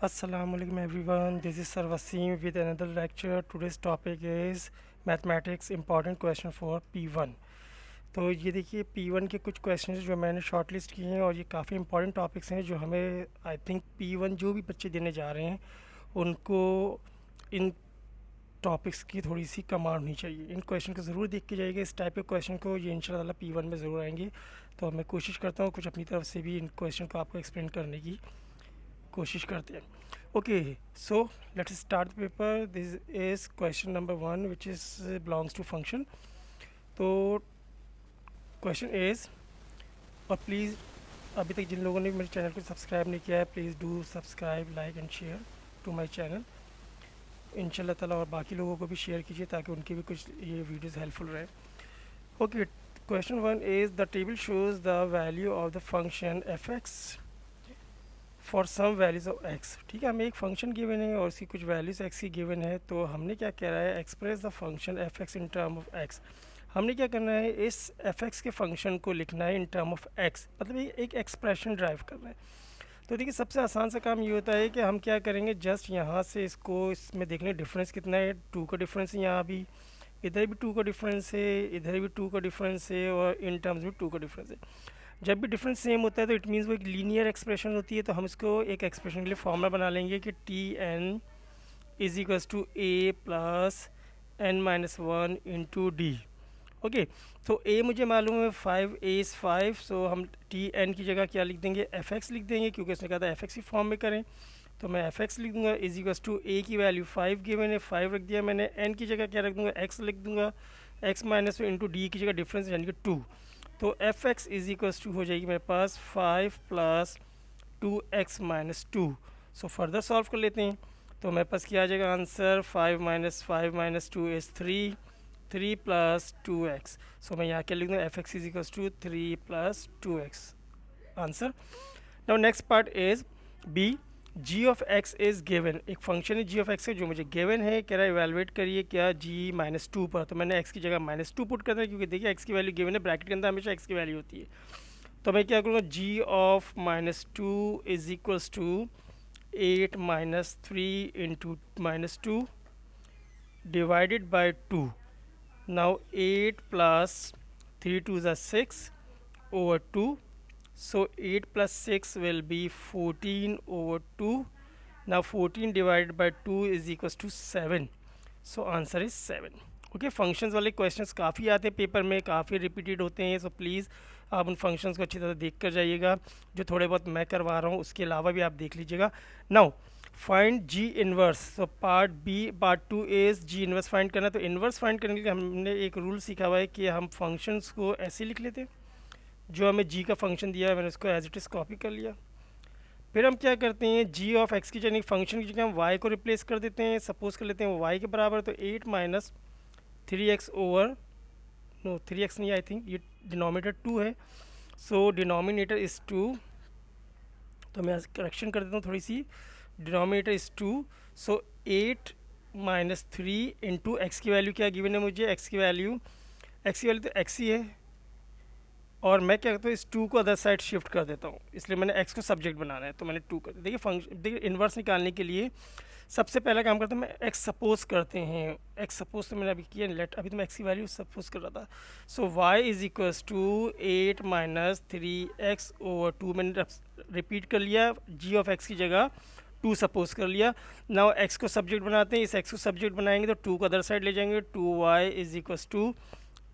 Assalamualaikum everyone, this is Sir Wasim with another lecture. Today's topic is mathematics important question for P1. तो ये देखिए P1 के कुछ questions जो मैंने शॉर्ट लिस्ट किए हैं और ये काफ़ी इंपॉर्टेंट टॉपिक्स हैं जो हमें आई थिंक P1 जो भी बच्चे देने जा रहे हैं उनको इन टॉपिक्स की थोड़ी सी कमांड होनी चाहिए। इन क्वेश्चन को ज़रूर देख के जाइएगा। इस टाइप के क्वेश्चन को ये इंशाल्लाह P1 में ज़रूर आएंगे। तो मैं कोशिश करता हूँ कुछ अपनी तरफ से भी इन क्वेश्चन को आपको एक्सप्लेन करने की कोशिश करते हैं। Okay, so let's start the paper. This is question number 1 which is belongs to function. तो क्वेश्चन इज, और प्लीज़ अभी तक जिन लोगों ने मेरे चैनल को सब्सक्राइब नहीं किया है, please do subscribe, like and share to my channel. इंशाल्लाह ताला और बाकी लोगों को भी शेयर कीजिए ताकि उनकी भी कुछ ये वीडियोस हेल्पफुल रहे। Okay, question 1 is the table shows the value of the function F X for some values of X. ठीक है, हमें एक फंक्शन गिवन है और उसकी कुछ वैल्यूज़ एक्स की गिवन है। तो हमने क्या कह रहा है, express the function F x in term of x. हमने क्या करना है, इस एफ एक्स के फंक्शन को लिखना है इन टर्म ऑफ एक्स, मतलब एक एक्सप्रेशन ड्राइव करना है। तो देखिए सबसे आसान सा काम ये होता है कि हम क्या करेंगे, जस्ट यहाँ से इसको इसमें देख लें डिफरेंस कितना है। 2 का डिफरेंस है, यहाँ भी इधर भी 2 का डिफरेंस है, इधर भी 2 का डिफरेंस है और इन टर्म्स भी 2 का डिफरेंस है। जब भी डिफरेंस सेम होता है तो इट मीन्स वो एक लीनियर एक्सप्रेशन होती है। तो हम इसको एक एक्सप्रेशन के लिए फॉर्मूला बना लेंगे कि T N is equals to A plus N minus one into D. Okay, तो ए मुझे मालूम है 5, ए इज़ 5, सो हम टी एन की जगह क्या लिख देंगे, एफ एक्स लिख देंगे, क्योंकि उसने कहा था एफ एक्स की फॉर्म में करें। तो मैं एफ एक्स लिख दूंगा इज इक्वल्स टू ए की वैल्यू 5 गिवन है, 5 रख दिया मैंने। एन की जगह क्या रख दूंगा, एक्स लिख दूंगा, एक्स माइनस इंटू डी की जगह डिफरेंस यानी कि 2। तो F X is equals to हो जाएगी मेरे पास 5 plus 2x minus 2। So further solve कर लेते हैं। तो मेरे पास क्या आ जाएगा answer, 5 minus 2 is 3 plus 2x। So मैं यहाँ क्या लिख दूँ, F X is equals to 3 plus 2x answer. Now next part is B, G of X is given. एक फंक्शन है जी ऑफ एक्स है जो मुझे गिवन है, कह रहा है इवेलुएट करिए क्या जी माइनस 2 पर। तो मैंने एक्स की जगह माइनस 2 पुट करना है, क्योंकि देखिए एक्स की वैल्यू गिवन है, ब्रैकेट के अंदर हमेशा एक्स की वैल्यू होती है। तो मैं क्या करूँगा, g of minus 2 is equals to 8 minus 3 into minus 2 divided by 2। Now 8 plus 3 2 is 6 over 2. So 8 plus 6 will be 14 over 2. Now 14 divided by 2 is equals to 7. So answer is 7. Okay, functions वाले questions काफ़ी आते हैं paper में, काफ़ी repeated होते हैं। So please आप उन फंक्शंस को अच्छी तरह देख कर जाइएगा। जो थोड़े बहुत मैं करवा रहा हूँ उसके अलावा भी आप देख लीजिएगा। Now find G inverse. So part 2 is G inverse find करना। तो इन्वर्स फाइंड करने के लिए हमने एक रूल सीखा हुआ है कि हम फंक्शंस को ऐसे लिख लेते हैं। जो हमें जी का फंक्शन दिया है मैंने उसको एज इट इज़ कॉपी कर लिया। फिर हम क्या करते हैं, जी ऑफ एक्स की जगह फंक्शन की जगह हम वाई को रिप्लेस कर देते हैं। सपोज कर लेते हैं वाई के बराबर, तो 8 minus 3x over, no 3x नहीं, आई थिंक ये डिनोमिनेटर 2 है। So denominator is 2। तो मैं करेक्शन कर देता हूँ थोड़ी सी, denominator is 2। So 8 minus 3 into x की वैल्यू क्या गिवन है मुझे, एक्स की वैल्यू तो एक्स ही है। और मैं क्या करता हूँ, इस 2 को अदर साइड शिफ्ट कर देता हूँ, इसलिए मैंने x को सब्जेक्ट बनाना है तो मैंने 2 कर दिया। देखिए फंक्शन, देखिए इन्वर्स निकालने के लिए सबसे पहला काम करता हूँ मैं, x सपोज करते हैं। x सपोज तो मैंने अभी किया लेट, अभी तो मैं x की वैल्यू सपोज कर रहा था। So y is equals to 8 minus 3x over 2 मैंने रिपीट कर लिया, g ऑफ x की जगह 2 सपोज कर लिया। नाउ x को सब्जेक्ट बनाते हैं, इस x को सब्जेक्ट बनाएंगे तो 2 को अदर साइड ले जाएंगे, 2y is equals to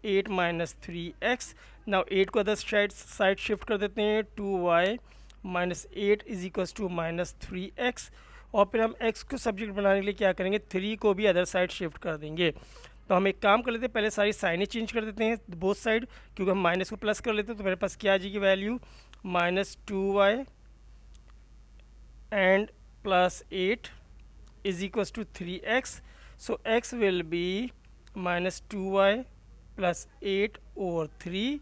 8 minus 3x। Now 8 को अदर साइड शिफ्ट कर देते हैं, 2y minus 8 is equals to minus 3x। और फिर हम x को सब्जेक्ट बनाने के लिए क्या करेंगे, 3 को भी अदर साइड शिफ्ट कर देंगे। तो हम एक काम कर लेते हैं, पहले सारी साइनें चेंज कर देते हैं बोथ साइड, क्योंकि हम माइनस को प्लस कर लेते हैं। तो मेरे पास क्या आ जाएगी value, minus 2y and plus 8 is equals to 3x। So x will be minus 2y plus 8 over 3।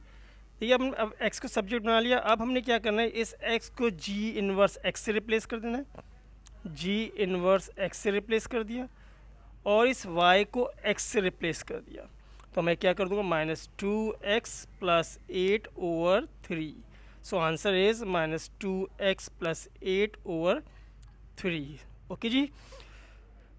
देखिए अब x को सब्जेक्ट बना लिया। अब हमने क्या करना है, इस x को g इन्वर्स x से रिप्लेस कर देना है, g इन्वर्स x से रिप्लेस कर दिया, और इस y को x से रिप्लेस कर दिया। तो मैं क्या कर दूंगा, minus 2x plus 8 over 3। So answer is minus 2x plus 8 over 3। Okay जी,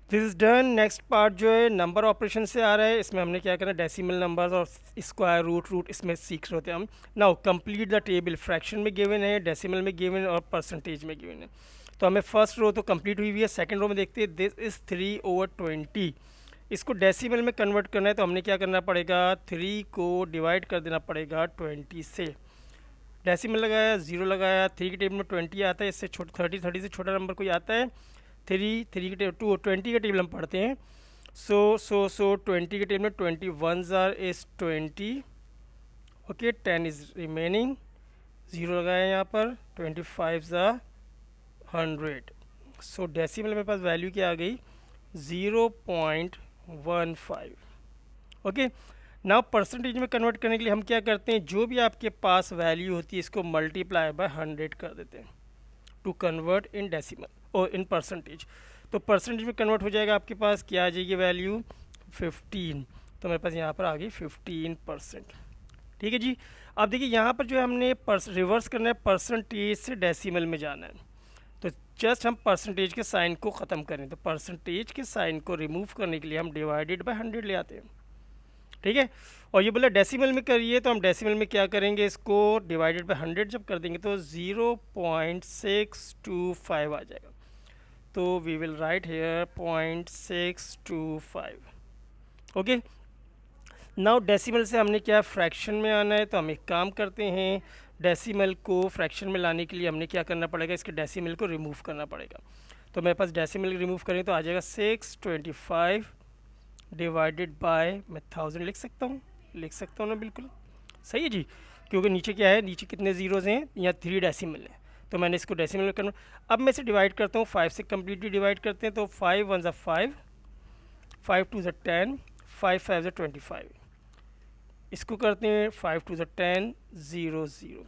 this is done. Next part जो है नंबर ऑपरेशन से आ रहा है, इसमें हमने क्या करना है, डेसिमल नंबर्स और स्क्वायर रूट इसमें सीख रहे होते हैं हम। Now complete the table, fraction में गिवन है, डेसिमल में गिवन और परसेंटेज में गिवन है। तो हमें फर्स्ट रो तो कंप्लीट हुई हुई है। सेकंड रो में देखते हैं, दिस इज 3/20। इसको डेसिमल में कन्वर्ट करना है तो हमने क्या करना पड़ेगा, 3 को डिवाइड कर देना पड़ेगा 20 से। डेसिमल लगाया, 0 लगाया, 3 के टेबल में 20 आता है, इससे छोटा 30 से छोटा नंबर कोई आता है, 3 के टेबल 20 के टेबल हम पढ़ते हैं। सो 20 के टेबल में 20 1s are is 20, okay, 10 is remaining, 0 लगाया यहाँ पर, 25 आर 100। सो डेसिमल मेरे पास वैल्यू क्या आ गई, 0.15। ओके, नाउ परसेंटेज में कन्वर्ट करने के लिए हम क्या करते हैं, जो भी आपके पास वैल्यू होती है इसको मल्टीप्लाई बाय 100 कर देते हैं टू कन्वर्ट इन डेसिमल और इन परसेंटेज। तो परसेंटेज में कन्वर्ट हो जाएगा, आपके पास क्या आ जाएगी वैल्यू 15। तो मेरे पास यहाँ पर आ गई 15%। ठीक है जी। अब देखिए यहाँ पर जो है हमने रिवर्स करना है, परसेंटेज से डेसिमल में जाना है। तो जस्ट हम परसेंटेज के साइन को ख़त्म करें, तो परसेंटेज के साइन को रिमूव करने के लिए हम डिवाइडेड बाय 100 ले आते हैं। ठीक है, और ये बोला डेसिमल में करिए, तो हम डेसिमल में क्या करेंगे, इसको डिवाइडेड बाय 100 जब कर देंगे तो 0.625 आ जाएगा। तो we will write here 0.625। Okay, now decimal से हमने क्या फ्रैक्शन में आना है, तो हम एक काम करते हैं, डेसिमल को फ्रैक्शन में लाने के लिए हमने क्या करना पड़ेगा, इसके डेसिमल को रिमूव करना पड़ेगा। तो मेरे पास डेसिमल रिमूव करें तो आ जाएगा 625 डिवाइडेड बाय, मैं 1000 लिख सकता हूँ ना, बिल्कुल सही है जी, क्योंकि नीचे क्या है, नीचे कितने ज़ीरोज़ हैं, यहाँ 3 डेसिमल है, तो मैंने इसको डेसिमल में करना। अब मैं इसे डिवाइड करता हूँ, 5 से कम्प्लीटली डिवाइड करते हैं, तो 5 1 ज़ा 5, 5 2 ज़ा 10, 5 5 ज़ा 25। इसको करते हैं 5 2 ज़ा 10, 0 0।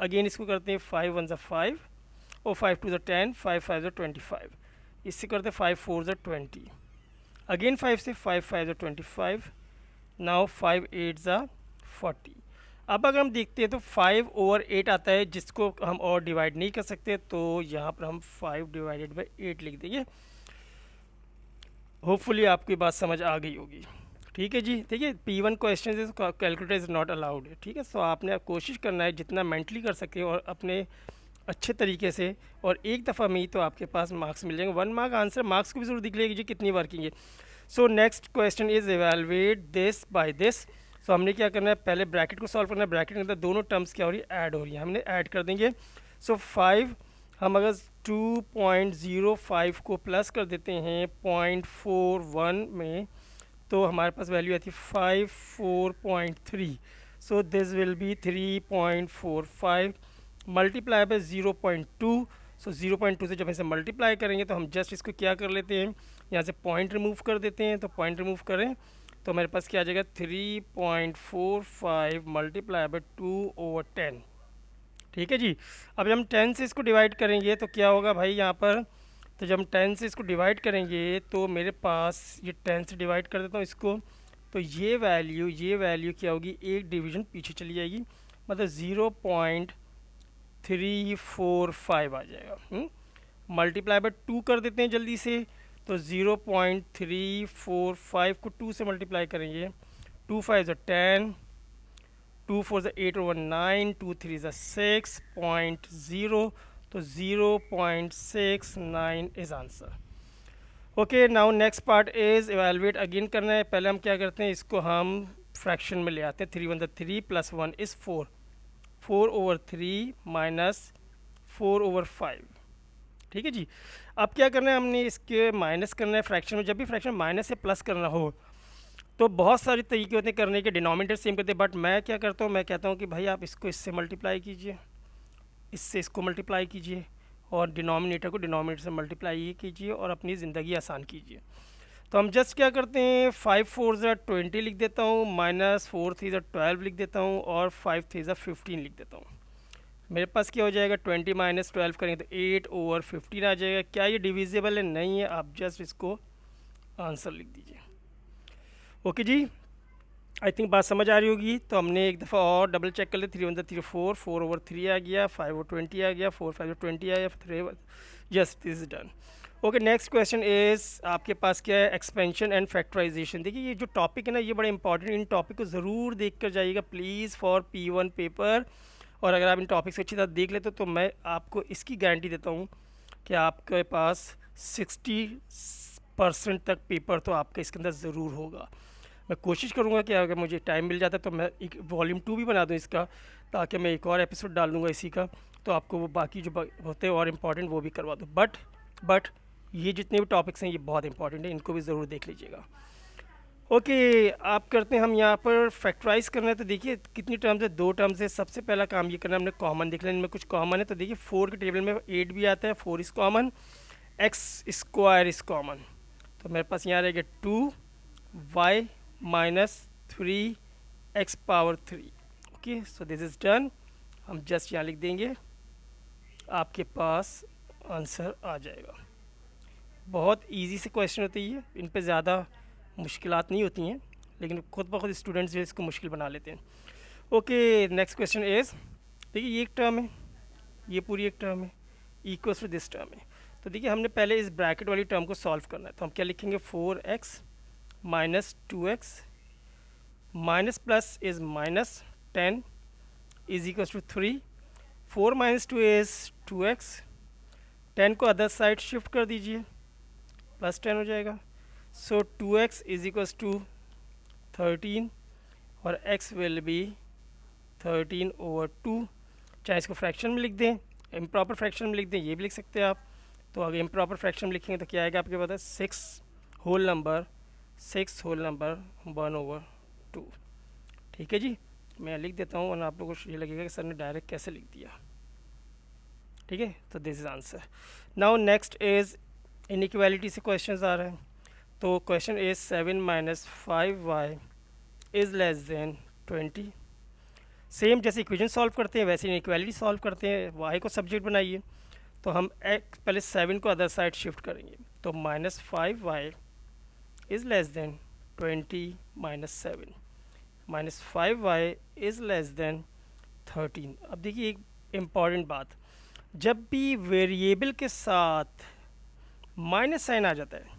अगेन इसको करते हैं 5 1 ज़ा 5 और 5 2 ज़ा 10, 5 5 ज़ा 25। इससे करते हैं 5 4 ज़ा 20, अगेन 5 से 5 5 ज़ा 25, नाउ 5 8 ज़ा 40। अब अगर हम देखते हैं तो 5/8 आता है, जिसको हम और डिवाइड नहीं कर सकते, तो यहाँ पर हम 5 डिवाइडेड बाई 8 लिख देंगे। होपफुली आपको ये बात समझ आ गई होगी। ठीक है जी, देखिए P1 question is calculator is not allowed है। ठीक है, सो आपने कोशिश करना है जितना मेंटली कर सके और अपने अच्छे तरीके से, और एक दफ़ा में ही तो आपके पास मार्क्स मिल जाएंगे। 1 मार्क आंसर, मार्क्स को भी जरूर दिख लेगी जी कितनी वर्किंग है। So next question is evaluate this by this. So हमने क्या करना है, पहले ब्रैकेट को सॉल्व करना है, ब्रैकेट के अंदर दोनों टर्म्स क्या हो रही है, ऐड हो रही है, हमने ऐड कर देंगे। सो 5 हम अगर 2.05 को प्लस कर देते हैं 0.41 में, तो हमारे पास वैल्यू आती है 54.3। So this will B 3.45 multiply by 0.2। सो 0.2 से जब इसे मल्टीप्लाई करेंगे तो हम जस्ट इसको क्या कर लेते हैं, यहाँ से पॉइंट रिमूव कर देते हैं। तो पॉइंट रिमूव करें तो मेरे पास क्या आ जाएगा, 3.45 मल्टीप्लाई बाय 2/10। ठीक है जी। अब जब हम 10 से इसको डिवाइड करेंगे तो क्या होगा भाई यहाँ पर, तो जब हम 10 से इसको डिवाइड करेंगे तो मेरे पास ये 10 से डिवाइड कर देता हूँ इसको, तो ये वैल्यू क्या होगी, एक डिवीज़न पीछे चली जाएगी, मतलब 0.345 आ जाएगा। मल्टीप्लाई बाय 2 कर देते हैं जल्दी से, तो 0.345 को 2 से मल्टीप्लाई करेंगे, 2 5 ज़ा 10, 2 4 ज़ा 8 और 9, 2 3 ज़ा 6.0, तो 0.69 is answer. Okay, now next part is evaluate again करना है। पहले हम क्या करते हैं, इसको हम फ्रैक्शन में ले आते हैं। 3 1 ज़ा 3 प्लस 1 इज़ 4, 4/3 माइनस 4/5। ठीक है जी। अब क्या करना है, हमने इसके माइनस करना है फ्रैक्शन में। जब भी फ्रैक्शन माइनस से प्लस करना हो तो बहुत सारे तरीके होते हैं करने के, डिनोमिनेटर सेम करते हैं, बट मैं क्या करता हूँ, मैं कहता हूँ कि भाई आप इसको इससे मल्टीप्लाई कीजिए, इससे इसको मल्टीप्लाई कीजिए, और डिनोमिनेटर को डिनोमिनेटर से मल्टीप्लाई कीजिए और अपनी ज़िंदगी आसान कीजिए। तो हम जस्ट क्या करते हैं, 5 4 ज़ा 20 लिख देता हूँ, माइनस 4 3 ज़ा 12 लिख देता हूँ, और 5 3 ज़ा 15 लिख देता हूँ। मेरे पास क्या हो जाएगा, 20 माइनस 12 करेंगे तो 8/15 आ जाएगा। क्या ये डिविजिबल है, नहीं है, आप जस्ट इसको आंसर लिख दीजिए। ओके जी, आई थिंक बात समझ आ रही होगी। तो हमने एक दफ़ा और डबल चेक कर लिया, 3 1 ज़ा 3 4, 4/3 आ गया, 5/20 आ गया, 4 5 20 आ गया, yes this is done. Okay next question is आपके पास क्या है, एक्सपेंशन एंड फैक्टराइजेशन। देखिए ये जो टॉपिक है ना ये बड़ा इंपॉर्टेंट, इन टॉपिक को ज़रूर देख कर जाइएगा प्लीज़ फॉर P1 पेपर। और अगर आप इन टॉपिक से अच्छी तरह देख लेते तो मैं आपको इसकी गारंटी देता हूँ कि आपके पास 60% तक पेपर तो आपका इसके अंदर ज़रूर होगा। मैं कोशिश करूँगा कि अगर मुझे टाइम मिल जाता है तो मैं एक वॉल्यूम 2 भी बना दूँ इसका, ताकि मैं एक और एपिसोड डाल दूँगा इसी का, तो आपको वो बाकी जो होते हैं और इम्पॉर्टेंट वो भी करवा दूँ। बट ये जितने भी टॉपिक्स हैं ये बहुत इंपॉर्टेंट है, इनको भी ज़रूर देख लीजिएगा। ओके आप करते हैं हम यहाँ पर फैक्टराइज करना है। तो देखिए कितनी टर्म्स है, 2 टर्म्स है। सबसे पहला काम ये करना है हमने कॉमन देख लेना, इनमें कुछ कॉमन है। तो देखिए 4 के टेबल में 8 भी आता है, 4 is common, x square is common. तो मेरे पास यहाँ रहेगा 2y minus 3x⁻3। Okay so this is done. हम जस्ट यहाँ लिख देंगे, आपके पास आंसर आ जाएगा। बहुत इजी से क्वेश्चन होते हैं ये, इन पे ज़्यादा मुश्किलात नहीं होती हैं, लेकिन खुद ब खुद स्टूडेंट्स जो है इसको मुश्किल बना लेते हैं। ओके नेक्स्ट क्वेश्चन इज़, देखिए ये एक टर्म है, ये पूरी एक टर्म है, इक्वल्स टू दिस टर्म है। तो देखिए हमने पहले इस ब्रैकेट वाली टर्म को सॉल्व करना है। तो हम क्या लिखेंगे, 4x minus 2x minus plus is minus 10 is equals to 3। 4 माइनस 2 इज़ 2x, 10 को अदर साइड शिफ्ट कर दीजिए, प्लस 10 हो जाएगा। सो 2x इज इक्वल्स टू 13 और x विल बी 13/2। चाहे इसको फ्रैक्शन में लिख दें, इम्प्रॉपर फ्रैक्शन में लिख दें, ये भी लिख सकते हैं आप। तो अगर इम्प्रॉपर फ्रैक्शन में लिखेंगे तो क्या आएगा आपके पास, 6 होल नंबर 1/2। ठीक है जी, मैं लिख देता हूँ और आप लोगों को ये लगेगा कि सर ने डायरेक्ट कैसे लिख दिया। ठीक है, तो this is answer. Now next is inequality से क्वेश्चंस आ रहे हैं। तो question is 7 minus 5y is less than 20। Same जैसे इक्वेशन सॉल्व करते हैं वैसे इनइक्वालिटी सॉल्व करते हैं। y को सब्जेक्ट बनाइए, तो हम x पहले 7 को अदर साइड शिफ्ट करेंगे। तो minus 5y is less than 20 minus 7, minus 5y is less than 13। अब देखिए एक इम्पॉर्टेंट बात, जब भी वेरिएबल के साथ माइनस साइन आ जाता है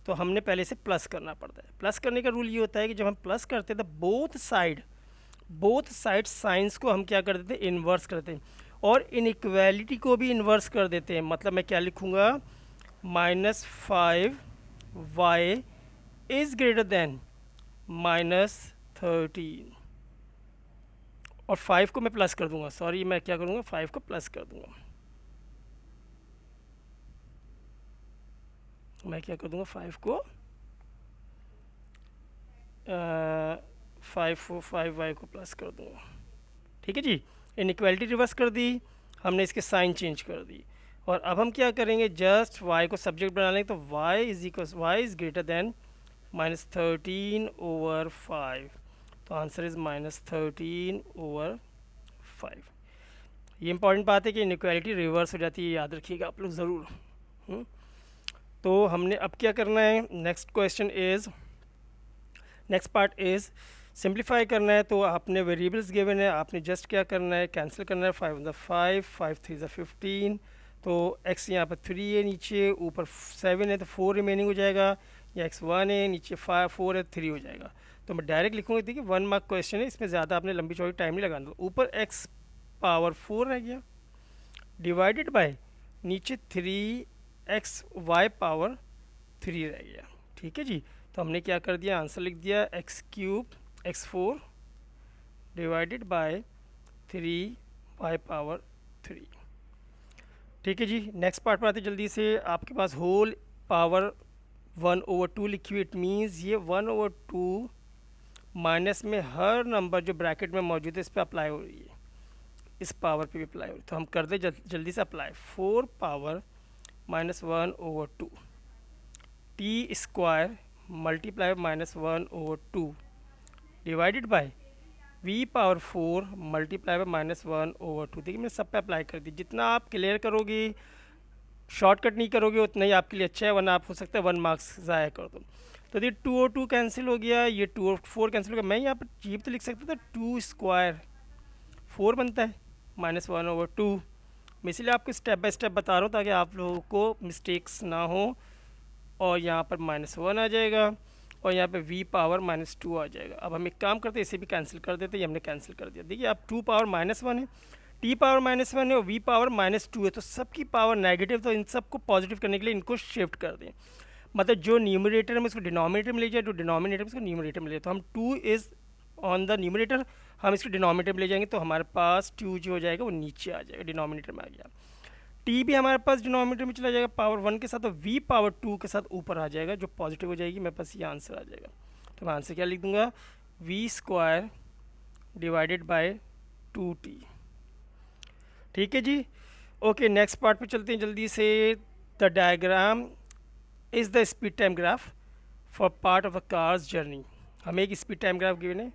तो हमने पहले से प्लस करना पड़ता है। प्लस करने का रूल ये होता है कि जब हम प्लस करते हैं तो बोथ साइड साइंस को हम क्या कर देते हैं, इन्वर्स कर देते हैं, और इनइक्वालिटी को भी इन्वर्स कर देते हैं। मतलब मैं क्या लिखूँगा, minus 5y is greater than minus 13, और 5 को मैं प्लस कर दूंगा, सॉरी मैं क्या करूँगा, 5 को प्लस कर दूंगा। मैं क्या कर दूंगा, 5 को 5y को प्लस कर दूंगा। ठीक है जी, इनइक्वालिटी रिवर्स कर दी हमने, इसके साइन चेंज कर दी। और अब हम क्या करेंगे, जस्ट y को सब्जेक्ट बना लेंगे। तो y is greater than minus 13/5। तो आंसर इज़ माइनस 13/5। ये इंपॉर्टेंट बात है कि इनइक्वालिटी रिवर्स हो जाती है, याद रखिएगा आप लोग ज़रूर। तो हमने अब क्या करना है, नेक्स्ट पार्ट इज़ सिंप्लीफाई करना है। तो आपने वेरिएबल्स गिवन है, आपने जस्ट क्या करना है, कैंसिल करना है। 5 × 5, 5 × 3 = 15। तो x यहाँ पर 3 है, नीचे ऊपर 7 है, तो 4 रिमेनिंग हो जाएगा। या x 1 है, नीचे 4 है, 3 हो जाएगा। तो मैं डायरेक्ट लिखूँगा, देखिए 1 मार्क क्वेश्चन है, इसमें ज़्यादा आपने लंबी चौड़ी टाइम नहीं लगाना। ऊपर x⁻4 रह गया, डिवाइडेड बाय नीचे 3xy⁻3 रह गया। ठीक है जी, तो हमने क्या कर दिया, आंसर लिख दिया x4 डिवाइडेड बाय 3y⁻3। ठीक है जी, नेक्स्ट पार्ट पर आते जल्दी से। आपके पास होल पावर 1/2 लिखी हुई, इट मीन्स ये 1/2 माइनस में हर नंबर जो ब्रैकेट में मौजूद है इस पर अप्लाई हो रही है, इस पावर पे भी अप्लाई हो रही है। तो हम कर दें जल्दी से apply. 4 power minus 1/2 T square multiply minus 1/2 divided by v⁻4 multiply by minus 1/2। देखिए मैंने सब पे अप्लाई कर दी। जितना आप क्लियर करोगे, शॉर्टकट नहीं करोगे, उतना ही आपके लिए अच्छा है, वरना आप हो सकता है 1 मार्क्स ज़ाया कर दो। तो ये 2 और 2 कैंसिल हो गया, ये 2 और 4 कैंसिल हो गया। मैं यहाँ पर जीप तो लिख सकता था 2 स्क्वायर 4 बनता है, माइनस 1/2 मैं इसलिए आपको स्टेप बाय स्टेप बता रहा हूँ ताकि आप लोगों को मिस्टेक्स ना हो। और यहाँ पर -1 आ जाएगा और यहाँ पे v पावर -2 आ जाएगा। अब हम एक काम करते हैं, इसे भी कैंसिल कर देते हैं। ये हमने कैंसिल कर दिया। देखिए अब 2 पावर -1 है, t पावर -1 है और v पावर -2 है, तो सबकी पावर नेगेटिव, तो इन सबको पॉजिटिव करने के लिए इनको शिफ्ट कर दें। मतलब जो न्यूमरेटर में इसको डिनोमिनेटर में ले जाए, जो डिनोमिनेटर में इसको न्यूमरेटर में ले, तो हम 2 इज़ ऑन द न्यूमरेटर, हम इसको डिनोमिनेटर में ले जाएंगे तो हमारे पास 2 जो हो जाएगा वो नीचे आ जाएगा, डिनोमिनेटर में आ गया। टी भी हमारे पास डिनोमिनेटर में चला जाएगा पावर 1 के साथ, और वी पावर 2 के साथ ऊपर आ जाएगा, जो पॉजिटिव हो जाएगी। मेरे पास ये आंसर आ जाएगा। तो मैं आंसर क्या लिख दूंगा, v² डिवाइडेड बाय 2t। ठीक है जी। ओके, नेक्स्ट पार्ट पे चलते हैं जल्दी से। The diagram is the speed time graph for part of a car's journey. हमें एक स्पीड टाइम ग्राफ गिवन है।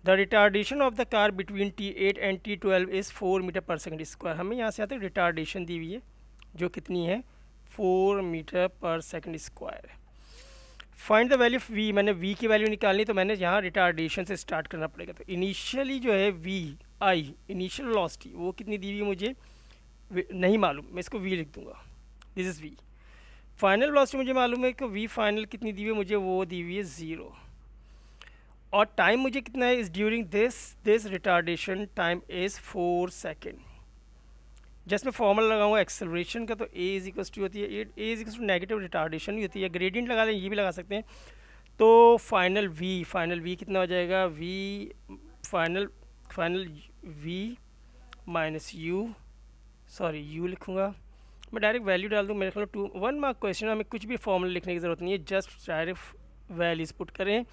The retardation of the car between T8 and T12 is 4 metre पर second square. हमें यहाँ से आते हैं रिटार्डेशन दी हुई है, जो कितनी है 4 मीटर पर second square. Find the value of v, मैंने v की वैल्यू निकालनी, तो मैंने यहाँ रिटार्डेशन से स्टार्ट करना पड़ेगा। तो इनिशियली जो है v आई इनिशियल वेलोसिटी वो कितनी दी हुई है मुझे नहीं मालूम, मैं इसको v लिख दूंगा, this is v। Final velocity मुझे मालूम है कि v फाइनल कितनी दी हुई है मुझे, वो दी हुई है 0। और टाइम मुझे कितना है, is during this retardation time is 4 second. Just मैं फॉर्मूला लगाऊंगा एक्सेलरेशन का, तो a इज इक्वल टू होती है a is equal to negative retardation ही होती है, ग्रेडियंट लगा लें, ये भी लगा सकते हैं। तो फाइनल v कितना हो जाएगा, final v minus u, sorry u लिखूँगा मैं, डायरेक्ट वैल्यू डाल दूँ। मेरे ख्याल 1 मार्क क्वेश्चन, हमें कुछ भी फॉर्मूला लिखने की ज़रूरत नहीं है, जस्ट डायरेक्ट वैल्यूज पुट करें।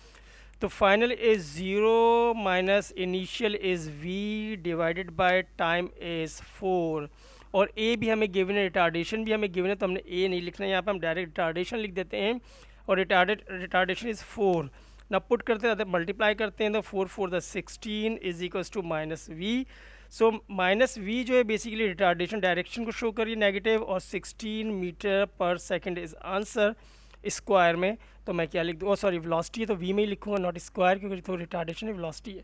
तो final is 0 minus initial is v divided by time is 4, और a भी हमें गिवन है, रिटार्डेशन भी हमें गिवन है, तो हमने a नहीं लिखना है यहाँ पे, हम डायरेक्ट रिटार्डेशन लिख देते हैं। और रिटार्डेशन इज़ 4 ना, पुट करते हैं मल्टीप्लाई करते हैं, तो 4 4 the 16 is equals to -v। So -v जो है बेसिकली रिटार्डेशन डायरेक्शन को शो करिए नेगेटिव, और 16 मीटर पर सेकेंड इज़ आंसर स्क्वायर में। तो मैं क्या लिख दूँ, ओ सॉरी वेलोसिटी है तो v में ही लिखूँगा, नॉट स्क्वायर, क्योंकि तो रिटार्डेशन है वेलोसिटी है।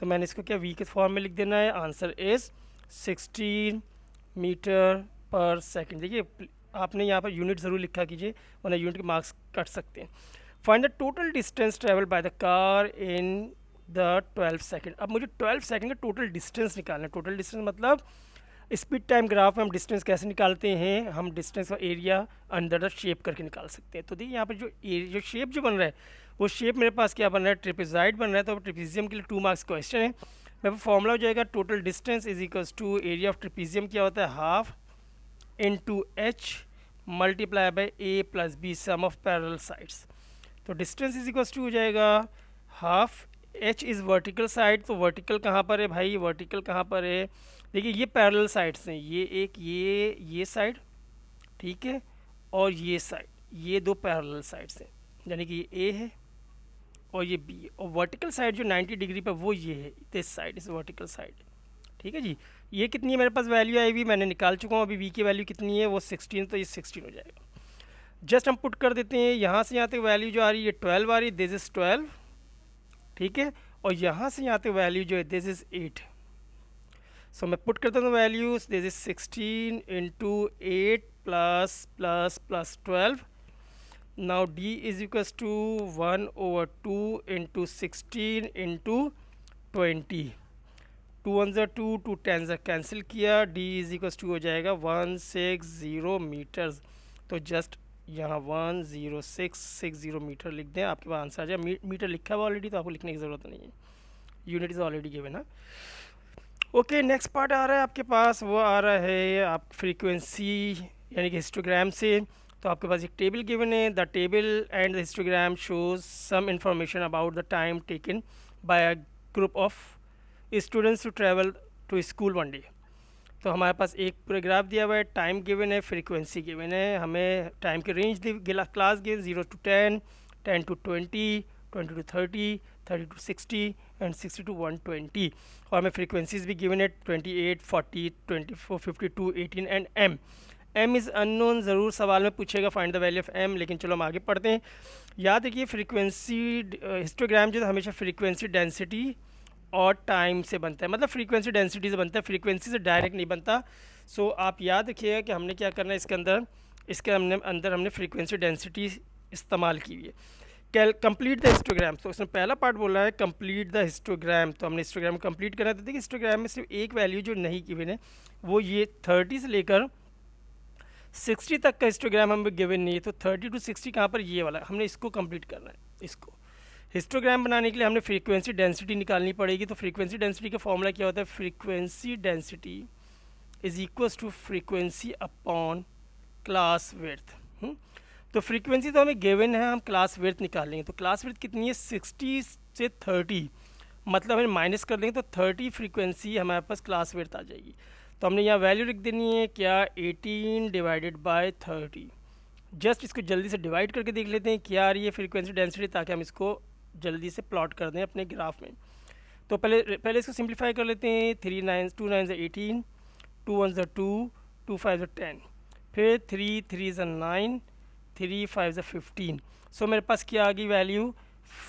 तो मैंने इसको क्या v के फॉर्म में लिख देना है, आंसर इज़ 16 मीटर पर सेकेंड। देखिए आपने यहाँ पर यूनिट ज़रूर लिखा कीजिए, वरना यूनिट के मार्क्स कट सकते हैं। Find the total distance travel by the car in the 12 second. अब मुझे 12 सेकेंड का टोटल डिस्टेंस निकालना है। टोटल डिस्टेंस मतलब स्पीड टाइम ग्राफ में हम डिस्टेंस कैसे निकालते हैं, हम डिस्टेंस का एरिया अंडर द शेप करके निकाल सकते हैं। तो देखिए यहाँ पर जो शेप जो बन रहा है, वो शेप मेरे पास क्या बन रहा है, ट्रेपेजॉइड बन रहा है। तो ट्रेपेजियम के लिए 2 मार्क्स क्वेश्चन है। मेरे पास फॉर्मूला हो जाएगा, total distance is equals to area of trapezium क्या होता है, half into h multiply by a plus b, sum of parallel sides. तो डिस्टेंस इज इक्वल्स टू हो जाएगा half, h is vertical side, तो वर्टिकल कहाँ पर है भाई, वर्टिकल कहाँ पर है, देखिए ये पैरेलल साइड्स हैं, ये एक ये साइड, ठीक है, और ये साइड, ये 2 पैरेलल साइड्स हैं, यानी कि ये A है और ये B है। और वर्टिकल साइड जो 90 डिग्री पर वो ये है, this side is vertical side. ठीक है जी। ये कितनी है मेरे पास वैल्यू आई हुई, मैंने निकाल चुका हूँ। अभी v की वैल्यू कितनी है, वो 16, तो ये 16 हो जाएगा। जस्ट हम पुट कर देते हैं, यहाँ से यहाँ तक वैल्यू जो आ रही है 12 आ रही है, दिस इज़ 12, ठीक है, और यहाँ से यहाँ तक वैल्यू जो है दिस इज़ 8। सो मैं पुट करता हूँ values, this is 16 into 8 plus 12। Now d is equals to 1/2 into 16 into 20, 2 1 ज़ा 2, 2 10 ज़ा कैंसिल किया, d इज इक्वल्स टू हो जाएगा 160 मीटर्स। तो जस्ट यहाँ 10660 मीटर लिख दें, आपके पास आंसर आ जाए। मीटर लिखा हुआ ऑलरेडी, तो आपको लिखने की ज़रूरत नहीं है, यूनिट इज़ ऑलरेडी गिवन है। ओके, नेक्स्ट पार्ट आ रहा है आपके पास, वो आ रहा है आप फ्रीक्वेंसी यानी कि हिस्टोग्राम से। तो आपके पास एक टेबल गिवन है, the table and the histogram shows some information about the time taken by a group of students to travel to school one day. तो हमारे पास एक पूरा ग्राफ दिया हुआ है, टाइम गिवन है, फ्रीक्वेंसी गिवन है, हमें टाइम की range class given 0 to 10, 10 to 20, 20 to 30, 30 to 60 and 60 to 120। और हमें फ्रीक्वेंसीज भी गिवन है 28, 40, 24, 52, 18 एंड m इज़ अननोन। ज़रूर सवाल में पूछेगा find the value of m, लेकिन चलो हम आगे पढ़ते हैं। याद रखिए फ्रीक्वेंसी हिस्टोग्राम जो हमेशा फ्रीक्वेंसी डेंसिटी और टाइम से बनता है, मतलब फ्रीक्वेंसी डेंसिटी से बनता है, फ्रीक्वेंसी से डायरेक्ट नहीं बनता। सो आप याद रखिएगा कि हमने क्या करना है इसके अंदर हमने फ्रीक्वेंसी डेंसिटी इस्तेमाल की हुई है। कंप्लीट द हिस्टोग्राम, तो उसने पहला पार्ट बोला है कंप्लीट द हिस्टोग्राम, तो हमने हिस्टोग्राम कंप्लीट करा। तो देखिए हिस्टोग्राम में सिर्फ एक वैल्यू जो नहीं गिवन है वो ये 30 से लेकर 60 तक का हिस्टोग्राम हमें गिवन नहीं है। तो 30 to 60 कहाँ पर, ये वाला हमने इसको कंप्लीट करना है। इसको हिस्टोग्राम बनाने के लिए हमने फ्रीक्वेंसी डेंसिटी निकालनी पड़ेगी। तो फ्रीक्वेंसी डेंसिटी का फॉर्मूला क्या होता है, frequency density is equals to frequency upon class width. तो फ्रीक्वेंसी तो हमें गिवन है, हम क्लास विड्थ निकालेंगे। तो क्लास विड्थ कितनी है, 60 से 30, मतलब हमें माइनस कर देंगे तो 30 फ्रीक्वेंसी हमारे पास क्लास विड्थ आ जाएगी। तो हमने यहाँ वैल्यू लिख देनी है क्या, 18 डिवाइडेड बाय 30। जस्ट इसको जल्दी से डिवाइड करके देख लेते हैं क्या आ रही है फ्रीक्वेंसी डेंसिटी, ताकि हम इसको जल्दी से प्लॉट कर दें अपने ग्राफ में। तो पहले इसको सिंप्लीफाई कर लेते हैं। 3 9 2 9 18, 2 1 2, 2 5 10, फिर 3 3 9, 3 5 15। सो मेरे पास क्या आ गई वैल्यू,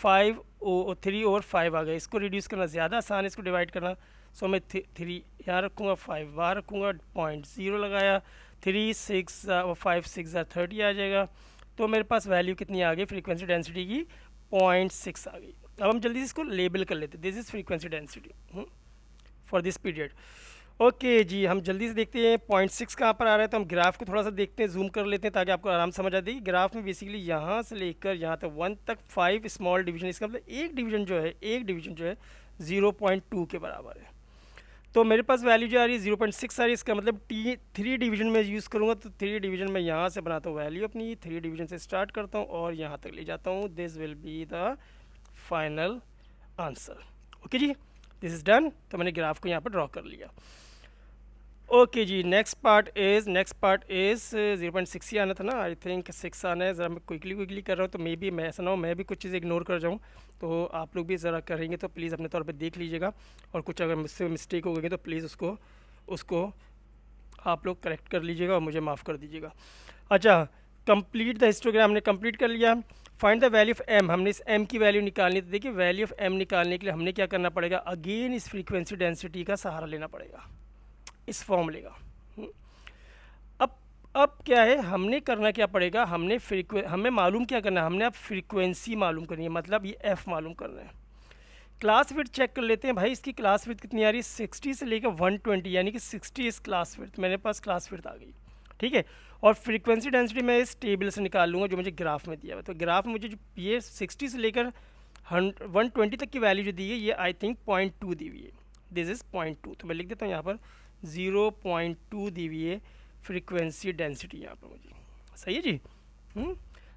3 और 5 आ गए। इसको रिड्यूस करना ज़्यादा आसान है, इसको डिवाइड करना। सो मैं 3 यहाँ रखूँगा, 5 बाहर रखूँगा, 0.0 लगाया, 3 6 और 5 6 30 आ जाएगा। तो मेरे पास वैल्यू कितनी आ गई फ्रीक्वेंसी डेंसिटी की, 0.6 आ गई। अब हम जल्दी से इसको लेबल कर लेते हैं, this is frequency density for this period. Okay जी, हम जल्दी से देखते हैं 0.6 कहाँ पर आ रहा है। तो हम ग्राफ को थोड़ा सा देखते हैं, जूम कर लेते हैं ताकि आपको आराम समझ आ जाए। ग्राफ में बेसिकली यहाँ से लेकर यहाँ तक 1 तक 5 स्मॉल डिवीजन, इसका मतलब एक डिवीजन जो है 0.2 के बराबर है। तो मेरे पास वैल्यू जो आ रही है 0.6 आ रही है, इसका मतलब 3 डिवीजन में यूज़ करूँगा। तो 3 डिवीजन में यहाँ से बनाता हूँ वैल्यू अपनी, 3 डिवीजन से स्टार्ट करता हूँ और यहाँ तक ले जाता हूँ। This will be the final answer. Okay जी, दिस इज़ डन। तो मैंने ग्राफ को यहाँ पर ड्रॉ कर लिया। ओके जी, नेक्स्ट पार्ट इज़ 0.6 ही आना था ना, आई थिंक 6 आना है। ज़रा मैं क्विकली कर रहा हूँ, तो मे बी मैं ऐसा ना हो मैं भी कुछ चीज़ें इग्नोर कर जाऊँ। तो आप लोग भी ज़रा करेंगे तो प्लीज़ अपने तौर पे देख लीजिएगा, और कुछ अगर मुझसे मिस्टेक हो गई तो प्लीज़ उसको आप लोग करेक्ट कर लीजिएगा और मुझे माफ़ कर दीजिएगा। अच्छा, कंप्लीट द हिस्टोग्राम हमने कंप्लीट कर लिया। Find the value of M, हमने इस एम की वैल्यू निकालनी। तो देखिए वैल्यू ऑफ एम निकालने के लिए हमने क्या करना पड़ेगा, अगेन इस फ्रीक्वेंसी डेंसिटी का सहारा लेना पड़ेगा, इस फॉर्मूले का। अब क्या है, हमने करना क्या पड़ेगा, हमें मालूम क्या करना है, हमने अब फ्रीक्वेंसी मालूम करनी है, मतलब ये एफ मालूम करना है। क्लास विड्थ चेक कर लेते हैं भाई, इसकी क्लास विड्थ कितनी आ रही है, 60 से लेकर 120, यानी कि 60 इस क्लास विड्थ, मेरे पास क्लास विड्थ आ गई। ठीक है, और फ्रीक्वेंसी डेंसिटी मैं इस टेबल से निकाल लूँगा जो मुझे ग्राफ में दिया हुआ है। तो ग्राफ में मुझे जो ये 60 से लेकर 120 तक की वैल्यू जो दी है, ये आई थिंक 0.2 दी हुई है। दिस इज़ 0.2, तो मैं लिख देता हूँ यहाँ पर 0.2 दी हुई है फ्रीक्वेंसी डेंसिटी यहाँ पर मुझे। सही है जी।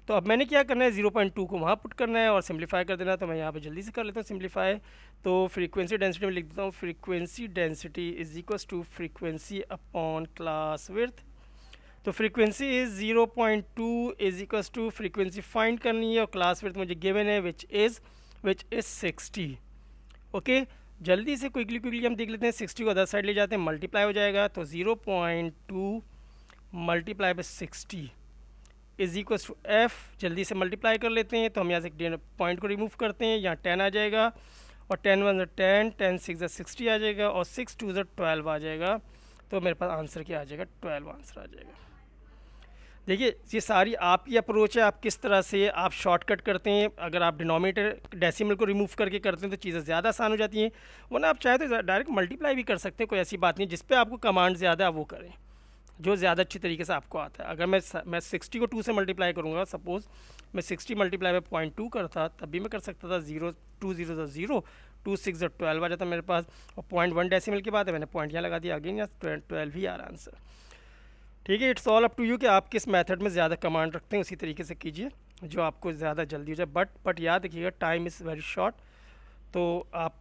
तो अब मैंने क्या करना है, 0.2 को वहाँ पुट करना है और सिंप्लीफाई कर देना है। तो मैं यहाँ पे जल्दी से कर लेता हूँ सिंप्लीफाई। तो फ्रीक्वेंसी डेंसिटी में लिख देता हूँ, frequency density is equals to frequency upon class width. तो frequency is 0.2 is equals to frequency find करनी है, और क्लास विड्थ मुझे गिवन है विच इज़ 60। ओके, जल्दी से क्विकली हम देख लेते हैं। 60 को अदर साइड ले जाते हैं, मल्टीप्लाई हो जाएगा। तो 0.2 multiply by 60 is equal to F. जल्दी से मल्टीप्लाई कर लेते हैं। तो हम यहाँ से पॉइंट को रिमूव करते हैं, यहाँ 10 आ जाएगा, और 10 1 10, 10 6 60 आ जाएगा, और 6 2 12 आ जाएगा। तो मेरे पास आंसर क्या आ जाएगा, 12 आंसर आ जाएगा। देखिए ये सारी आपकी अप्रोच है, आप किस तरह से आप शॉर्टकट करते हैं। अगर आप डिनोमिनेटर डेसिमल को रिमूव करके करते हैं तो चीज़ें ज़्यादा आसान हो जाती हैं, वरना आप चाहे तो डायरेक्ट मल्टीप्लाई भी कर सकते हैं, कोई ऐसी बात नहीं। जिस पे आपको कमांड ज़्यादा है वो करें, जो ज़्यादा अच्छी तरीके से आपको आता है। अगर मैं 60 को 2 से मल्टीप्लाई करूँगा, सपोज़ मैं 60 मल्टीप्लाई में 0.2 करता, तब भी मैं कर सकता था। 0 2 0 0, 2 6 12 आ जाता मेरे पास, और 0.1 डेसिमल के बाद है, मैंने पॉइंट यहाँ लगा दिया, अगेन यहाँ 12 ही आ रहा आंसर। ठीक है, it's all up to you कि आप किस मेथड में ज़्यादा कमांड रखते हैं, उसी तरीके से कीजिए जो आपको ज़्यादा जल्दी हो जाए। बट याद रखिएगा टाइम इज़ वेरी शॉर्ट, तो आप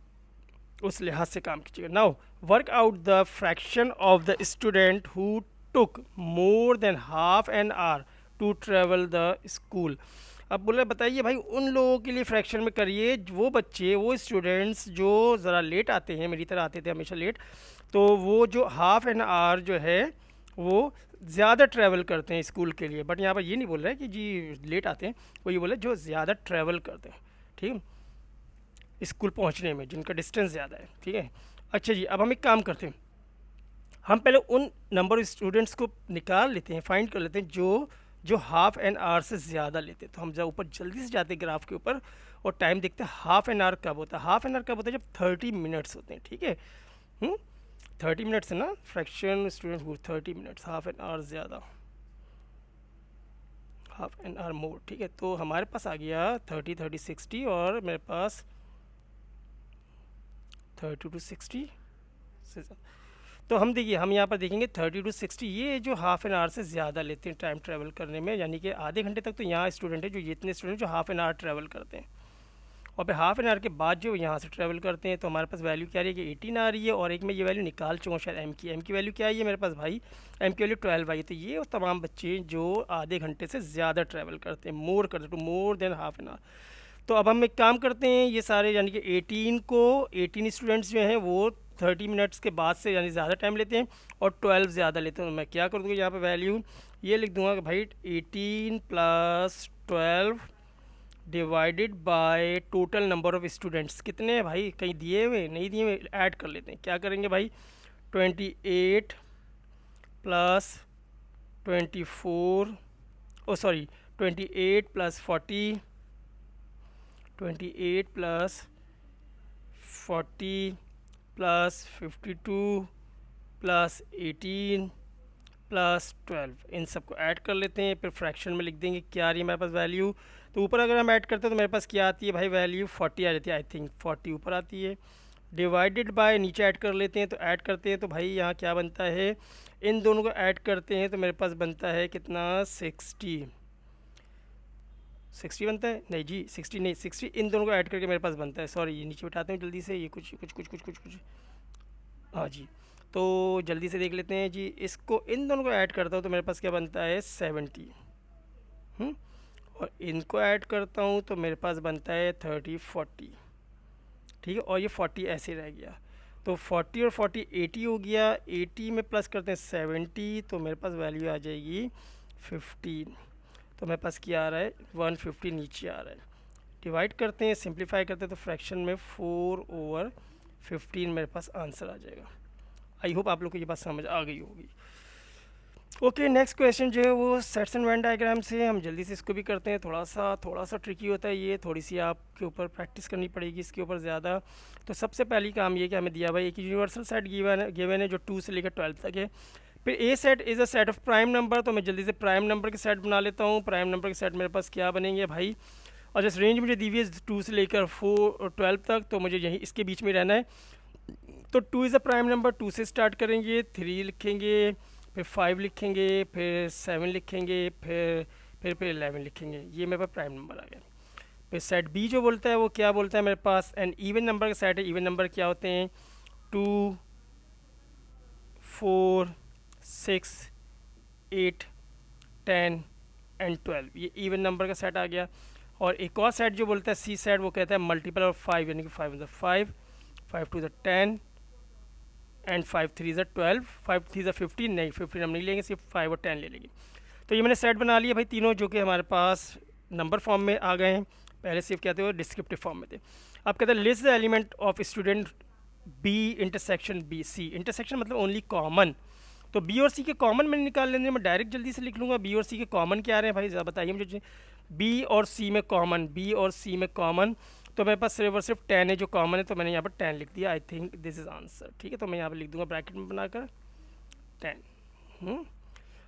उस लिहाज से काम कीजिएगा। Now work out the fraction of the student who took more than half an hour to travel the school. अब बोले बताइए भाई, उन लोगों के लिए फ्रैक्शन में करिए, वो बच्चे, वो स्टूडेंट्स जो ज़रा लेट आते हैं, मेरी तरह आते थे हमेशा लेट, तो वो जो हाफ एन आवर जो है वो ज़्यादा ट्रैवल करते हैं स्कूल के लिए। बट यहाँ पर ये नहीं बोल रहा है कि जी लेट आते हैं, वो ये बोले जो ज़्यादा ट्रैवल करते हैं, ठीक है, स्कूल पहुँचने में जिनका डिस्टेंस ज़्यादा है। ठीक है, अच्छा जी, अब हम एक काम करते हैं, हम पहले उन नंबर ऑफ स्टूडेंट्स को निकाल लेते हैं, फाइंड कर लेते हैं जो जो हाफ एन आवर से ज़्यादा लेते हैं। तो हम जब ऊपर जल्दी से जाते हैं ग्राफ के ऊपर और टाइम देखते हैं हाफ एन आवर कब होता है। हाफ एन आवर कब होता है? जब 30 मिनट्स होते हैं, ठीक है। 30 मिनट्स है ना, fraction student who 30 minutes, half an our ज़्यादा, हाफ एन आवर मोर, ठीक है। तो हमारे पास आ गया 30 30 60 और मेरे पास 30 to 60 से तो हम देखिए, हम यहाँ पर देखेंगे 30 to 60, ये जो हाफ एन आवर से ज़्यादा लेते हैं टाइम ट्रैवल करने में, यानी कि आधे घंटे तक तो यहाँ स्टूडेंट है जो इतने स्टूडेंट जो हाफ एन आवर ट्रैवल करते हैं, और फिर हाफ एन आवर के बाद जो यहाँ से ट्रैवल करते हैं। तो हमारे पास वैल्यू क्या आ रही है कि 18 आ रही है, और एक मैं ये वैल्यू निकाल चुका हूँ शायद एम की वैल्यू क्या आई है मेरे पास भाई, एम की वैल्यू 12 आई है। तो ये उस तमाम बच्चे जो आधे घंटे से ज़्यादा ट्रैवल करते हैं, मोर करते हैं, to more than half an hour. तो अब हम एक काम करते हैं, ये सारे यानी कि 18 स्टूडेंट्स जो हैं वो 30 मिनट्स के बाद से यानी ज़्यादा टाइम लेते हैं और 12 ज़्यादा लेते हैं। तो मैं क्या कर दूँगा यहाँ पे वैल्यू ये लिख दूँगा कि भाई 18 + 12 divided by total number of students. कितने हैं भाई, कहीं दिए हुए नहीं दिए हुए, ऐड कर लेते हैं। क्या करेंगे भाई, 28 + 24 28 + 40, 28 + 40 + 52 + 18 + 12, इन सबको ऐड कर लेते हैं। फिर फ्रैक्शन में लिख देंगे क्या आ रही है हमारे पास वैल्यू। तो ऊपर अगर हम ऐड करते हैं तो मेरे पास क्या आती है भाई वैल्यू 40 आ जाती है, आई थिंक 40 ऊपर आती है। डिवाइडेड बाय नीचे ऐड कर लेते हैं, तो ऐड करते हैं तो भाई यहाँ क्या बनता है, इन दोनों को ऐड करते हैं तो मेरे पास बनता है कितना 60 बनता है, नहीं जी 60 नहीं, 60 इन दोनों को ऐड करके मेरे पास बनता है, सॉरी ये नीचे उठाते हैं जल्दी से, ये कुछ कुछ कुछ कुछ कुछ कुछ हाँ जी। तो जल्दी से देख लेते हैं जी, इसको इन दोनों को ऐड करता हूँ तो मेरे पास क्या बनता है 70, और इनको ऐड करता हूँ तो मेरे पास बनता है 30 40, ठीक है। और ये 40 ऐसे रह गया, तो 40 और 40 80 हो गया, 80 में प्लस करते हैं 70 तो मेरे पास वैल्यू आ जाएगी 15। तो मेरे पास क्या आ रहा है 150 नीचे आ रहा है। डिवाइड करते हैं, सिंप्लीफाई करते हैं तो फ्रैक्शन में 4/15 मेरे पास आंसर आ जाएगा। आई होप आप लोग को ये बात समझ आ गई होगी। ओके, नेक्स्ट क्वेश्चन जो है वो सेट्स एंड वेन डायग्राम से, हम जल्दी से इसको भी करते हैं। थोड़ा सा ट्रिकी होता है ये, थोड़ी सी आपके ऊपर प्रैक्टिस करनी पड़ेगी इसके ऊपर ज़्यादा। तो सबसे पहली काम ये कि हमें दिया भाई एक यूनिवर्सल सेट गिवन है जो 2 से लेकर 12 तक है। फिर A set is a set of prime number, तो मैं जल्दी से प्राइम नंबर के सेट बना लेता हूँ। प्राइम नंबर के सेट मेरे पास क्या बनेंगे भाई, और जैसे रेंज मुझे दी हुई है 2 से लेकर 12 तक, तो मुझे यहीं इसके बीच में रहना है। तो 2 इज़ अ प्राइम नंबर, 2 से स्टार्ट करेंगे, 3 लिखेंगे, फिर 5 लिखेंगे, फिर 7 लिखेंगे, फिर 11 लिखेंगे। ये मेरे पास प्राइम नंबर आ गया। फिर सेट बी जो बोलता है वो क्या बोलता है मेरे पास, एंड इवन नंबर का सेट है। इवन नंबर क्या होते हैं 2 4 6 8 10 एंड 12, ये इवन नंबर का सेट आ गया। और एक और सेट जो बोलता है सी सेट, वो कहता है मल्टीपल ऑफ 5, यानी कि 5 × 5, 5 × 2 = 10 एंड 5 × 3 = 12, 5 × 3 = 15, नहीं 15 हम नहीं लेंगे, सिर्फ 5 और 10 ले लेंगे। तो ये मैंने सेट बना लिया भाई तीनों, जो कि हमारे पास नंबर फॉर्म में आ गए हैं। पहले सिर्फ कहते हो डिस्क्रिप्टिव फॉर्म में थे। अब कहते हैं list the element of student B intersection B C. Intersection मतलब ओनली कॉमन, तो बी और सी के कॉमन मैंने निकाल लेंगे। मैं डायरेक्ट जल्दी से लिख लूँगा बी और सी के कॉमन क्या आ रहे हैं भाई, ज़रा बताइए मुझे। बी और सी में कॉमन, बी और सी में कॉमन, तो मेरे पास सिर्फ और सिर्फ 10 है जो कॉमन है, तो मैंने यहाँ पर 10 लिख दिया। I think this is answer, ठीक है। तो मैं यहाँ पर लिख दूंगा ब्रैकेट में बनाकर 10।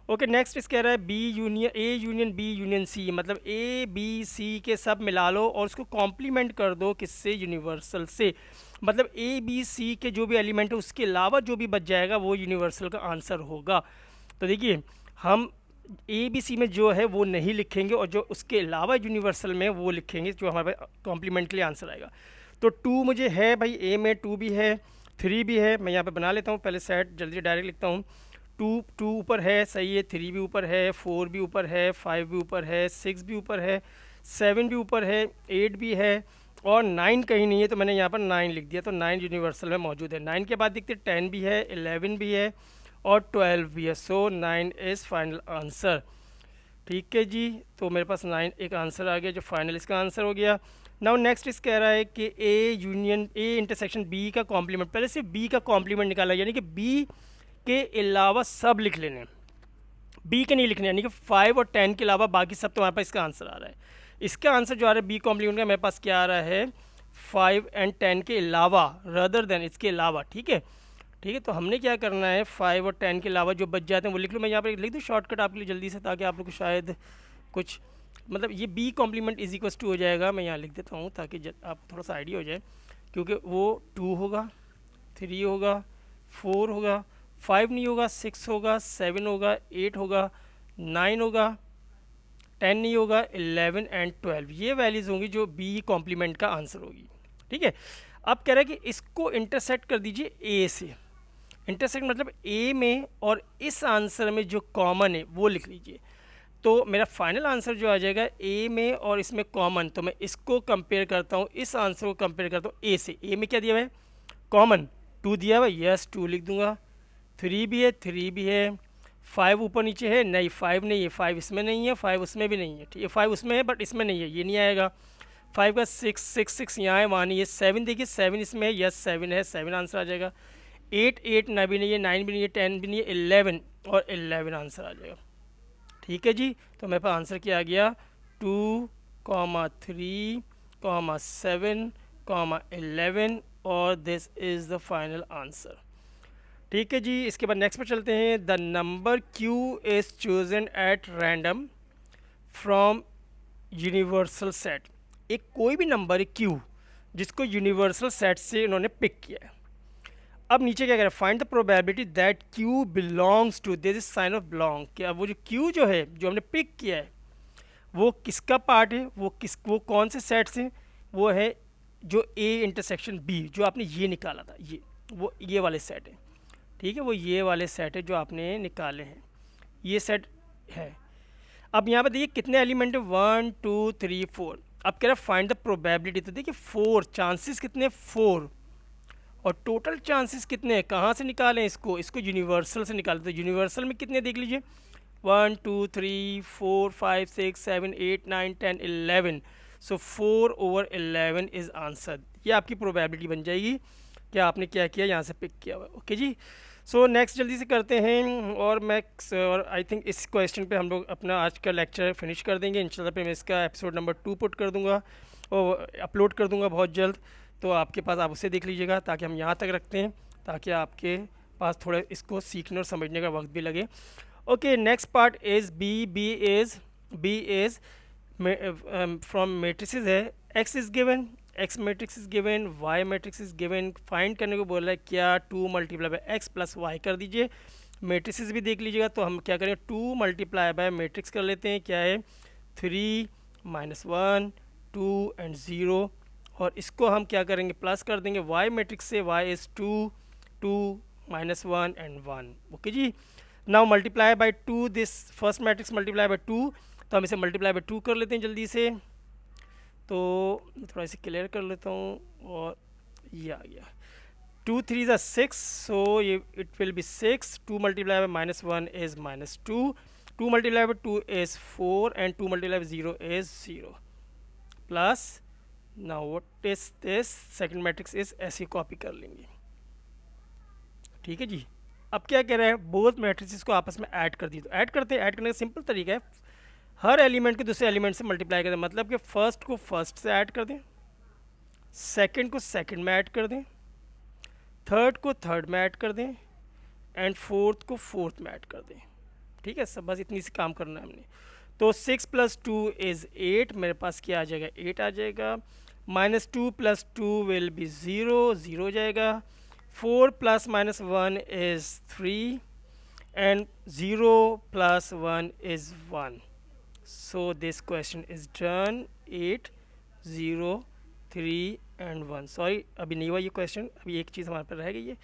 ओके, नेक्स्ट इस कह रहा है B union A union B union C, मतलब ए बी सी के सब मिला लो और उसको कॉम्प्लीमेंट कर दो किससे, यूनिवर्सल से। मतलब ए बी सी के जो भी एलिमेंट है उसके अलावा जो भी बच जाएगा वो यूनिवर्सल का आंसर होगा। तो देखिए हम ए बी सी में जो है वो नहीं लिखेंगे और जो उसके अलावा यूनिवर्सल में वो लिखेंगे, जो हमारे पास कॉम्प्लीमेंट के लिए आंसर आएगा। तो 2 मुझे है भाई, ए में 2 भी है, 3 भी है। मैं यहाँ पे बना लेता हूँ पहले सेट, जल्दी डायरेक्ट लिखता हूँ। 2 ऊपर है, सही है, 3 भी ऊपर है, 4 भी ऊपर है, 5 भी ऊपर है, 6 भी ऊपर है, 7 भी ऊपर है, 8 भी है, और 9 कहीं नहीं है, तो मैंने यहाँ पर 9 लिख दिया। तो 9 यूनिवर्सल में मौजूद है। 9 के बाद देखते 10 भी है, 11 भी है और 12 भी है। सो 9 इज़ फाइनल आंसर, ठीक है जी। तो मेरे पास 9 एक आंसर आ गया जो फाइनल इसका आंसर हो गया। नाउ नेक्स्ट इस कह रहा है कि A union A intersection B का कॉम्प्लीमेंट, पहले सिर्फ बी का कॉम्प्लीमेंट निकाला, यानी कि बी के अलावा सब लिख लेने, बी के नहीं लिखने, यानी कि 5 और 10 के अलावा बाकी सब तो हमारे पास इसका आंसर आ रहा है। इसका आंसर जो आ रहा है बी कॉम्प्लीमेंट का मेरे पास क्या आ रहा है, 5 एंड 10 के अलावा, रदर देन, इसके अलावा। ठीक है, ठीक है। तो हमने क्या करना है, 5 और 10 के अलावा जो बच जाते हैं वो लिख लूँ। मैं यहाँ पर लिख दूँ शॉर्टकट आपके लिए जल्दी से, ताकि आप लोग को शायद कुछ मतलब ये B complement is equals to हो जाएगा। मैं यहाँ लिख देता हूँ ताकि आप थोड़ा सा आइडिया हो जाए, क्योंकि वो 2 होगा, 3 होगा, 4 होगा, 5 नहीं होगा, 6 होगा, 7 होगा, 8 होगा, 9 होगा, 10 नहीं होगा, 11 एंड 12, ये वैल्यूज़ होंगी जो बी कॉम्प्लीमेंट का आंसर होगी। ठीक है, अब कह रहा है कि इसको इंटरसेक्ट कर दीजिए ए से। इंटरसेक्ट मतलब ए में और इस आंसर में जो कॉमन है वो लिख लीजिए। तो मेरा फाइनल आंसर जो आ जाएगा ए में और इसमें कॉमन, तो मैं इसको कंपेयर करता हूँ, इस आंसर को कंपेयर करता हूँ ए से। ए में क्या दिया हुआ है, कॉमन 2 दिया हुआ है, यस 2 लिख दूंगा। 3 भी है, 3 भी है। 5 ऊपर नीचे है, नहीं 5 नहीं है, 5 इसमें नहीं है, 5 उसमें भी नहीं है। ठीक है, 5 उसमें है बट इसमें नहीं है, ये नहीं आएगा। 5 का 6 6 6 यहाँ है, वहाँ नहीं है। 7 देखिए 7 इसमें है, यस 7 है, 7 आंसर आ जाएगा। 8 8 9 भी नहीं है, 9 भी नहीं है, 10 भी नहीं है, 11 और 11 आंसर आ जाएगा। ठीक है जी, तो मेरे पास आंसर क्या आ गया, 2, 3, 7, 11 और this is the final answer. ठीक है जी, इसके बाद नेक्स्ट पर चलते हैं। The number Q is chosen at random from universal set. एक कोई भी नंबर है क्यू जिसको यूनिवर्सल सेट से इन्होंने पिक किया है। अब नीचे क्या कह रहा है, find the probability that Q belongs to, this is sign of belong, कि अब वो जो क्यू जो है जो हमने पिक किया है वो किसका पार्ट है, वो कौन से सेट से, वो है जो ए इंटरसेक्शन बी, जो आपने ये निकाला था, ये वाले सेट है। ठीक है, वो ये वाले सेट है जो आपने निकाले हैं, ये सेट है। अब यहाँ पर देखिए कितने एलिमेंट है, 1 2 3 4। अब कह रहा है फाइंड द प्रोबेबिलिटी, तो देखिए 4 चांसेस कितने, 4, और टोटल चांसेस कितने हैं, कहाँ से निकालें इसको यूनिवर्सल से निकालें। तो यूनिवर्सल में कितने देख लीजिए, 1 2 3 4 5 6 7 8 9 10 11, सो 4/11 इज़ आंसर। ये आपकी प्रोबेबिलिटी बन जाएगी कि आपने क्या किया, यहाँ से पिक किया हुआ। ओके जी, सो नेक्स्ट जल्दी से करते हैं, और आई थिंक इस क्वेश्चन पे हम लोग अपना आज का लेक्चर फिनिश कर देंगे इंशाल्लाह। पे मैं इसका एपिसोड नंबर 2 पुट कर दूंगा और अपलोड कर दूंगा बहुत जल्द, तो आपके पास आप उसे देख लीजिएगा, ताकि हम यहाँ तक रखते हैं, ताकि आपके पास थोड़ा इसको सीखने और समझने का वक्त भी लगे। Okay, next part is B is from matrices है। X is given, X matrix is given, Y matrix is given. Find करने को बोल रहा है, क्या 2 multiply by X plus Y कर दीजिए। मैट्रिसेस भी देख लीजिएगा, तो हम क्या करेंगे, 2 मल्टीप्लाई बाय मैट्रिक्स कर लेते हैं, क्या है 3 -1 2 एंड 0, और इसको हम क्या करेंगे, प्लस कर देंगे वाई मैट्रिक्स से, वाई इज़ 2 2 -1 एंड 1। ओके जी, now multiply by 2, this first matrix multiply by 2, तो हम इसे मल्टीप्लाई बाय 2 कर लेते हैं जल्दी से। तो थोड़ा इसे क्लियर कर लेता हूँ, और ये आ गया 2 3 ज़ा 6, सो ये it will be 6। 2 multiply bye -1 is -2, 2 multiply by 2 is 4 and 2 multiply bye 0 is 0 plus, now what is this, second matrix is, ऐसे कॉपी कर लेंगे। ठीक है जी, अब क्या कह रहा है, बोथ मैट्रिक्स को आपस में ऐड कर दी। तो ऐड करते हैं, ऐड करने का सिंपल तरीका है, हर एलिमेंट को दूसरे एलिमेंट से मल्टीप्लाई कर दें, मतलब कि फर्स्ट को फर्स्ट से ऐड कर दें, सेकंड को सेकंड में ऐड कर दें, थर्ड को थर्ड में ऐड कर दें, एंड फोर्थ को फोर्थ में ऐड कर दें। ठीक है, सब बस इतनी सी काम करना है हमने। तो 6 + 2 इज़ 8, मेरे पास क्या आ जाएगा, 8 आ जाएगा। -2 + 2 विल बी 0 0 हो जाएगा। 4 + -1 is 3 and 0 + 1 is 1, so this question is done. 8 0 3 and 1, sorry अभी नहीं हुआ ये क्वेश्चन, अभी एक चीज़ हमारे पास रह गई है।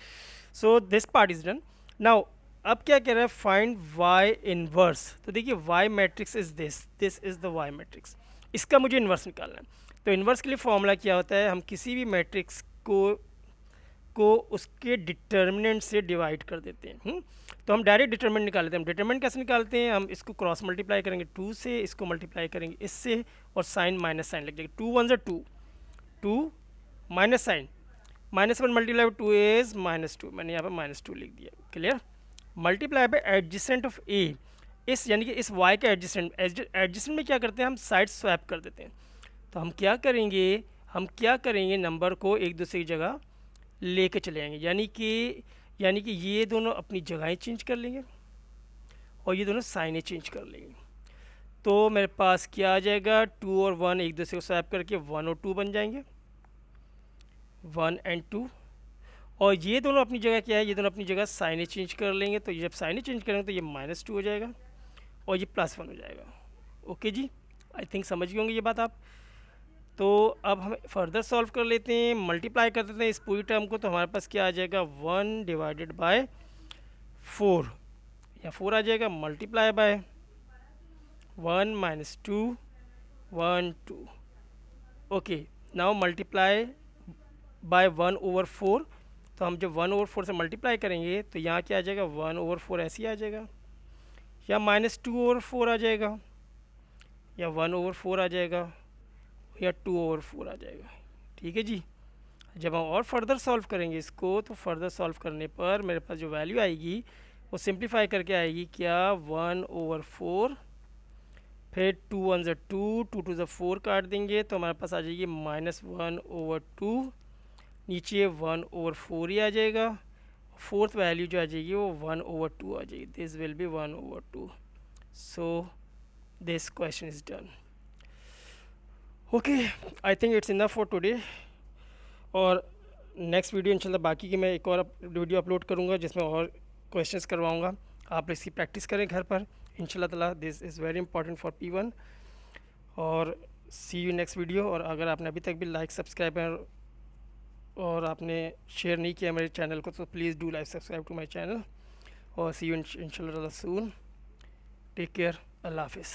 So this part is done. Now अब क्या कह रहा है, फाइंड वाई इनवर्स। तो देखिए Y matrix is this is the Y matrix, इसका मुझे इन्वर्स निकालना है। तो इन्वर्स के लिए फॉर्मूला क्या होता है, हम किसी भी मैट्रिक्स को उसके डिटर्मिनेंट से डिवाइड कर देते हैं। तो हम डायरेक्ट डिटर्मिनेंट निकाल लेते हैं। हम डिटर्मिनेंट कैसे निकालते हैं, हम इसको क्रॉस मल्टीप्लाई करेंगे 2 से, इसको मल्टीप्लाई करेंगे इससे, और साइन माइनस साइन लग जाएगा। 2 1 ज़ा 2 2 माइनस साइन, -1 मल्टीप्लाई 2 इज़ -2, मैंने यहाँ पर -2 लिख दिया। Clear, multiply by adjacent of A, इस यानी कि इस y का एडजेसेंट में क्या करते हैं हम साइड स्वैप कर देते हैं। तो हम क्या करेंगे नंबर को एक दूसरे की जगह लेके चले जाएंगे, यानी कि ये दोनों अपनी जगहें चेंज कर लेंगे और ये दोनों साइनें चेंज कर लेंगे। तो मेरे पास क्या आ जाएगा, 2 और 1 एक दूसरे को स्वैप करके 1 और 2 बन जाएंगे, 1 एंड 2। और ये दोनों अपनी जगह क्या है, ये दोनों अपनी जगह साइनें चेंज कर लेंगे। तो ये जब साइनें चेंज करेंगे तो ये -2 हो जाएगा और ये +1 हो जाएगा। ओके जी, आई थिंक समझ गए होंगे ये बात आप। तो अब हम फर्दर सॉल्व कर लेते हैं, मल्टीप्लाई कर देते हैं इस पूरी टर्म को। तो हमारे पास क्या आ जाएगा, 1 डिवाइडेड बाय 4 या 4 आ जाएगा, multiply by 1 minus 2 1 2। Okay, now multiply bye 1 over 4। तो हम जब 1 ओवर 4 से मल्टीप्लाई करेंगे तो यहाँ क्या आ जाएगा, 1 ओवर 4 ऐसे ही आ जाएगा, या -2 ओवर 4 आ जाएगा, या 1 ओवर 4 आ जाएगा, या 2 ओवर 4 आ जाएगा। ठीक है जी। जब हम और फर्दर सॉल्व करेंगे इसको, तो फर्दर सॉल्व करने पर मेरे पास जो वैल्यू आएगी वो सिंप्लीफाई करके आएगी क्या, 1 ओवर 4, फिर 2 1 ज़ा 2, 2 2 ज़ा 4 काट देंगे तो हमारे पास आ जाएगी -1 ओवर 2, नीचे 1 ओवर 4 ही आ जाएगा। फोर्थ वैल्यू जो आ जाएगी वो 1 ओवर 2 आ जाएगी, this will B 1 over 2। So this question is done. Okay, I think it's enough for today. और नेक्स्ट वीडियो इंशाल्लाह बाकी की मैं एक और वीडियो अपलोड करूँगा जिसमें और क्वेश्चंस करवाऊँगा। आप इसकी प्रैक्टिस करें घर पर इंशाल्लाह ताला, this is very important for P1। और सी यू नेक्स्ट वीडियो। और अगर आपने अभी तक भी लाइक सब्सक्राइब और आपने शेयर नहीं किया मेरे चैनल को, तो please do like subscribe to my channel. और सी यू इंशाल्लाह सून। टेक केयर, अल्लाह हाफिज़।